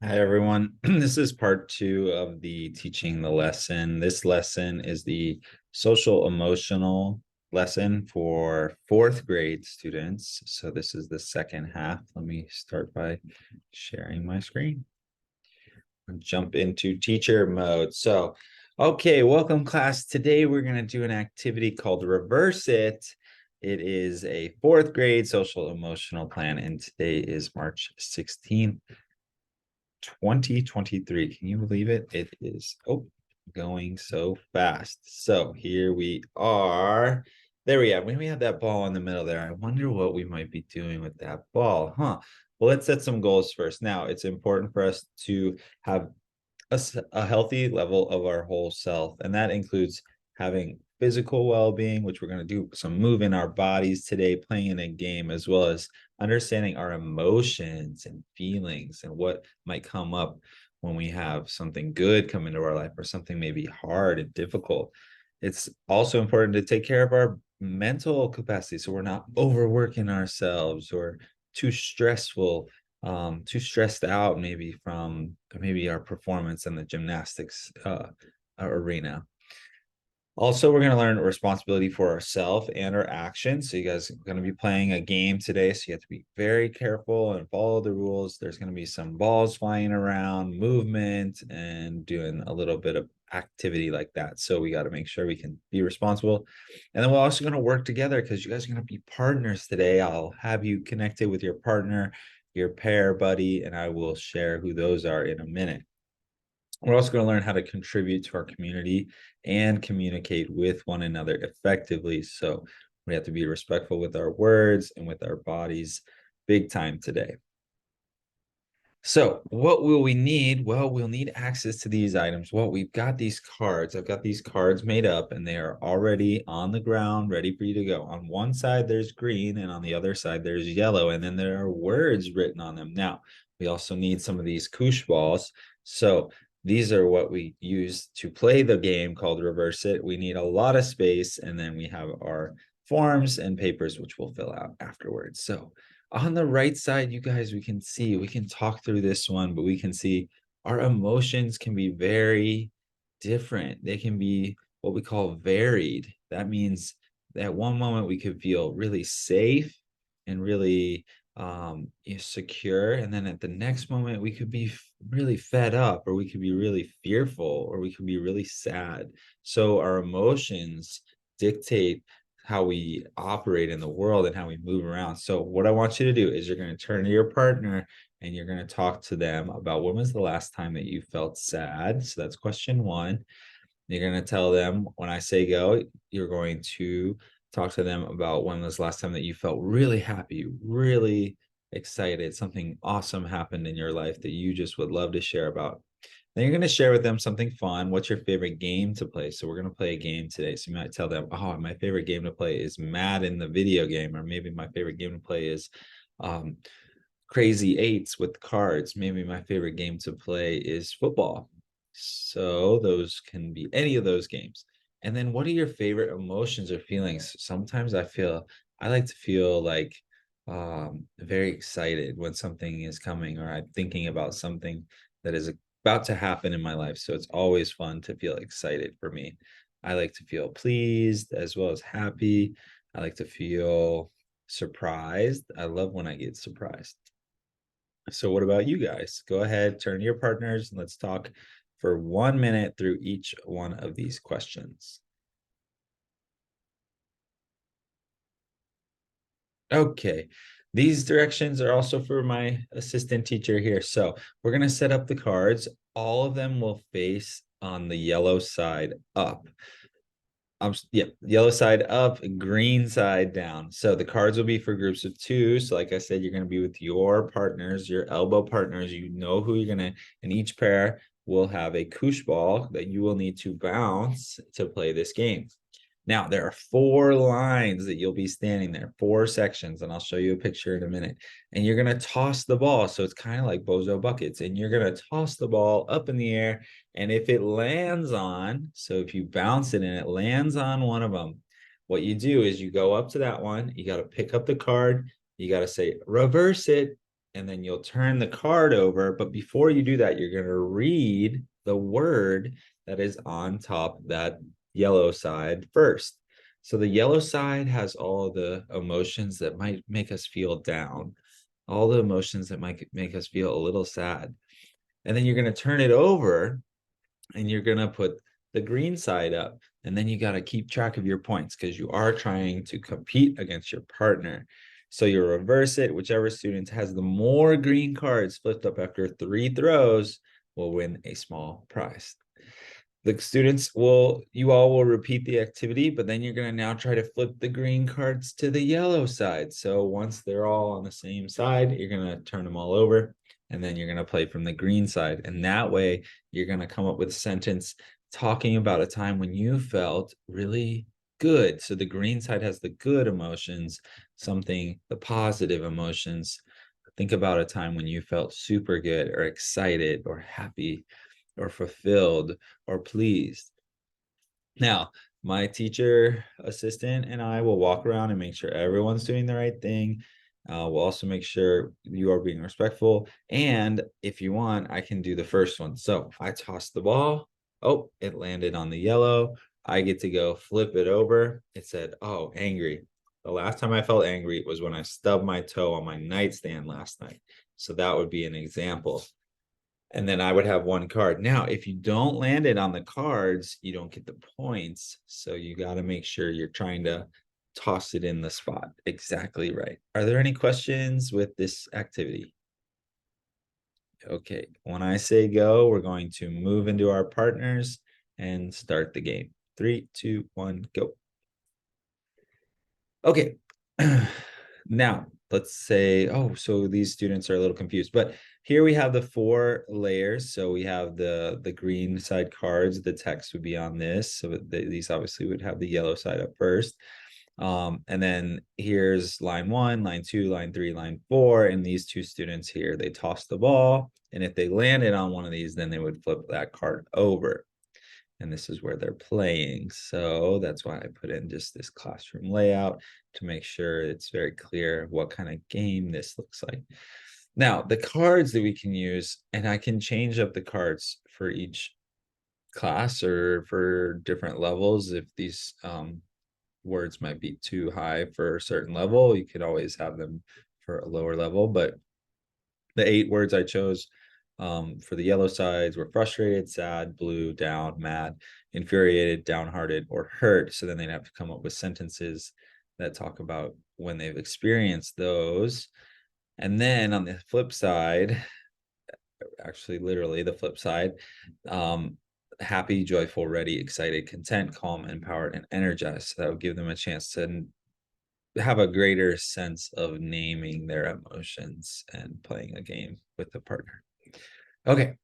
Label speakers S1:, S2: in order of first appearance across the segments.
S1: Hi, everyone. This is part two of the teaching the lesson. This lesson is the social emotional lesson for fourth grade students. So this is the second half. Let me start by sharing my screen and jump into teacher mode. So, okay, welcome class. Today we're going to do an activity called Reverse It. It is a fourth grade social emotional plan, and today is March 16th. 2023. Can you believe it? It is going so fast. So here we are. There we are. When we have that ball in the middle there, I wonder what we might be doing with that ball, huh? Well, let's set some goals first. Now, it's important for us to have a healthy level of our whole self, and that includes having physical well-being, which we're going to do some move in our bodies today, playing in a game, as well as understanding our emotions and feelings and what might come up when we have something good come into our life or something maybe hard and difficult. It's also important to take care of our mental capacity so we're not overworking ourselves or too stressed out maybe from maybe our performance in the gymnastics arena. Also, we're going to learn responsibility for ourselves and our actions. So you guys are going to be playing a game today. So you have to be very careful and follow the rules. There's going to be some balls flying around, movement, and doing a little bit of activity like that. So we got to make sure we can be responsible. And then we're also going to work together because you guys are going to be partners today. I'll have you connected with your partner, your pair buddy, and I will share who those are in a minute. We're also going to learn how to contribute to our community and communicate with one another effectively. So we have to be respectful with our words and with our bodies big time today. So what will we need? Well, we'll need access to these items. Well, we've got these cards. I've got these cards made up and they are already on the ground, ready for you to go. On one side, there's green, and on the other side, there's yellow. And then there are words written on them. Now, we also need some of these koosh balls. So these are what we use to play the game called Reverse It. We need a lot of space, and then we have our forms and papers, which we'll fill out afterwards. So on the right side, you guys, we can talk through this one, but we can see our emotions can be very different. They can be what we call varied. That means that one moment we could feel really safe and really secure, and then at the next moment we could be really fed up, or we could be really fearful, or we could be really sad. So our emotions dictate how we operate in the world and how we move around. So what I want you to do is you're going to turn to your partner and you're going to talk to them about when was the last time that you felt sad. So that's question one. You're going to tell them when I say go, you're going to talk to them about when was the last time that you felt really happy, really excited, something awesome happened in your life that you just would love to share about. Then you're going to share with them something fun. What's your favorite game to play? So we're going to play a game today. So you might tell them, oh, my favorite game to play is Madden, the video game, or maybe my favorite game to play is um, Crazy Eights with cards. Maybe my favorite game to play is football. So those can be any of those games. And then what are your favorite emotions or feelings? Sometimes I like to feel like very excited when something is coming, or I'm thinking about something that is about to happen in my life. So it's always fun to feel excited for me. I like to feel pleased as well as happy. I like to feel surprised. I love when I get surprised. So what about you guys? Go ahead, turn to your partners, and let's talk for 1 minute through each one of these questions. Okay, these directions are also for my assistant teacher here. So we're going to set up the cards. All of them will face on the yellow side up. Yeah, yellow side up, green side down. So the cards will be for groups of two. So like I said, you're going to be with your partners, your elbow partners. You know who you're going to, and each pair will have a koosh ball that you will need to bounce to play this game. Now, there are 4 lines that you'll be standing there, 4 sections, and I'll show you a picture in a minute. And you're going to toss the ball. So it's kind of like Bozo buckets. And you're going to toss the ball up in the air. And if it lands on, so if you bounce it and it lands on one of them, what you do is you go up to that one. You got to pick up the card. You got to say, reverse it. and then you'll turn the card over. But before you do that, you're going to read the word that is on top of that yellow side first. So the yellow side has all the emotions that might make us feel down, all the emotions that might make us feel a little sad. And then you're going to turn it over and you're going to put the green side up. And then you got to keep track of your points because you are trying to compete against your partner. So you reverse it. Whichever student has the more green cards flipped up after 3 throws will win a small prize. The students you all will repeat the activity, but then you're going to now try to flip the green cards to the yellow side. So once they're all on the same side, you're going to turn them all over, and then you're going to play from the green side. And that way you're going to come up with a sentence talking about a time when you felt really good. So the green side has the good emotions, the positive emotions. Think about a time when you felt super good or excited or happy or fulfilled or pleased. Now, my teacher assistant and I will walk around and make sure everyone's doing the right thing. We'll also make sure you are being respectful. And if you want, I can do the first one. So I tossed the ball. Oh, it landed on the yellow. I get to go flip it over. It said, oh, angry. The last time I felt angry was when I stubbed my toe on my nightstand last night. So that would be an example. And then I would have 1 card. Now, if you don't land it on the cards, you don't get the points. So you got to make sure you're trying to toss it in the spot exactly right. Are there any questions with this activity? Okay, when I say go, we're going to move into our partners and start the game. 3, 2, 1, go. Okay. Now, let's say, oh, so these students are a little confused, but here we have the 4 layers. So we have the green side cards, the text would be on this. So these obviously would have the yellow side up first. And then here's line 1, line 2, line 3, line 4. And these 2 students here, they toss the ball. And if they landed on one of these, then they would flip that card over. And this is where they're playing. So that's why I put in just this classroom layout to make sure it's very clear what kind of game this looks like. Now, the cards that we can use, and I can change up the cards for each class or for different levels. If these words might be too high for a certain level, you could always have them for a lower level. But the 8 words I chose for the yellow sides were frustrated, sad, blue, down, mad, infuriated, downhearted, or hurt. So then they'd have to come up with sentences that talk about when they've experienced those. And then on the flip side, actually literally the flip side, happy, joyful, ready, excited, content, calm, empowered, and energized. So that would give them a chance to have a greater sense of naming their emotions and playing a game with the partner. Okay,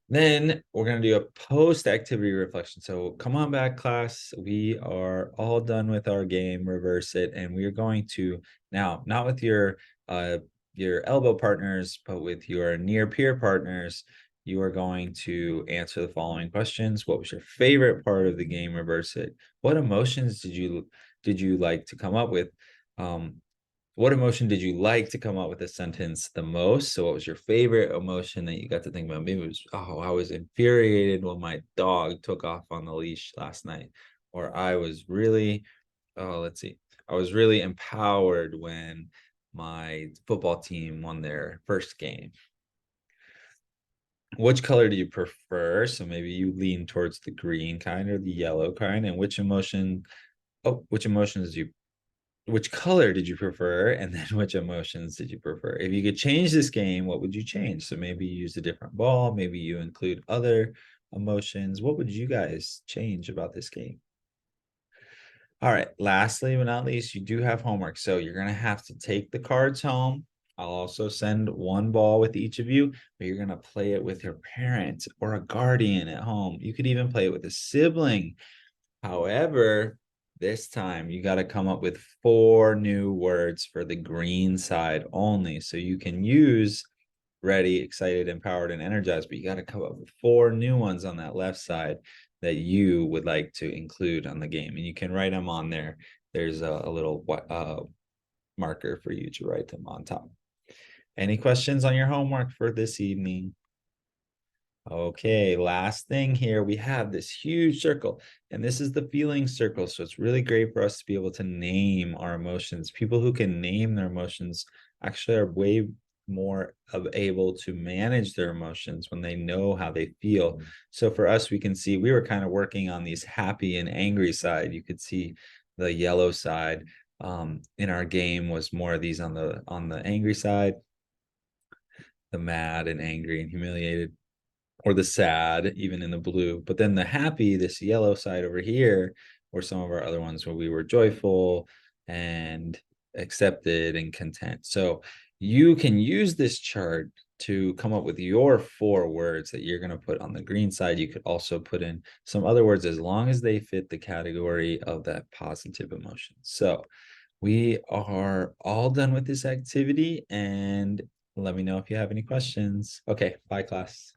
S1: then we're going to do a post-activity reflection. So come on back, class. We are all done with our game, reverse it, and we are going to now, not with your elbow partners, but with your near peer partners, you are going to answer the following questions. What was your favorite part of the game? Reverse it. What emotions did you like to come up with? What emotion did you like to come up with a sentence the most? So what was your favorite emotion that you got to think about? Maybe it was, oh, I was infuriated when my dog took off on the leash last night. Or I was really, let's see, I was really empowered when my football team won their first game. Which color do you prefer? So maybe you lean towards the green kind or the yellow kind. And which emotions which color did you prefer? And then which emotions did you prefer? If you could change this game, what would you change? So maybe you use a different ball, maybe you include other emotions. What would you guys change about this game? All right, lastly but not least, you do have homework. So you're going to have to take the cards home. I'll also send 1 ball with each of you, but you're going to play it with your parent or a guardian at home. You could even play it with a sibling. However, this time you got to come up with 4 new words for the green side only. So you can use ready, excited, empowered, and energized, but you got to come up with 4 new ones on that left side that you would like to include on the game. And you can write them on there. There's a little marker for you to write them on top. Any questions on your homework for this evening? Okay, last thing here, we have this huge circle, and this is the feeling circle. So it's really great for us to be able to name our emotions. People who can name their emotions actually are way more able to manage their emotions when they know how they feel. So for us, we can see we were kind of working on these happy and angry side. You could see the yellow side in our game was more of these on the angry side, the mad and angry and humiliated, or the sad, even in the blue. But then the happy, this yellow side over here, were some of our other ones where we were joyful and accepted and content. So you can use this chart to come up with your 4 words that you're going to put on the green side. You could also put in some other words as long as they fit the category of that positive emotion. So we are all done with this activity, and let me know if you have any questions. Okay, bye class.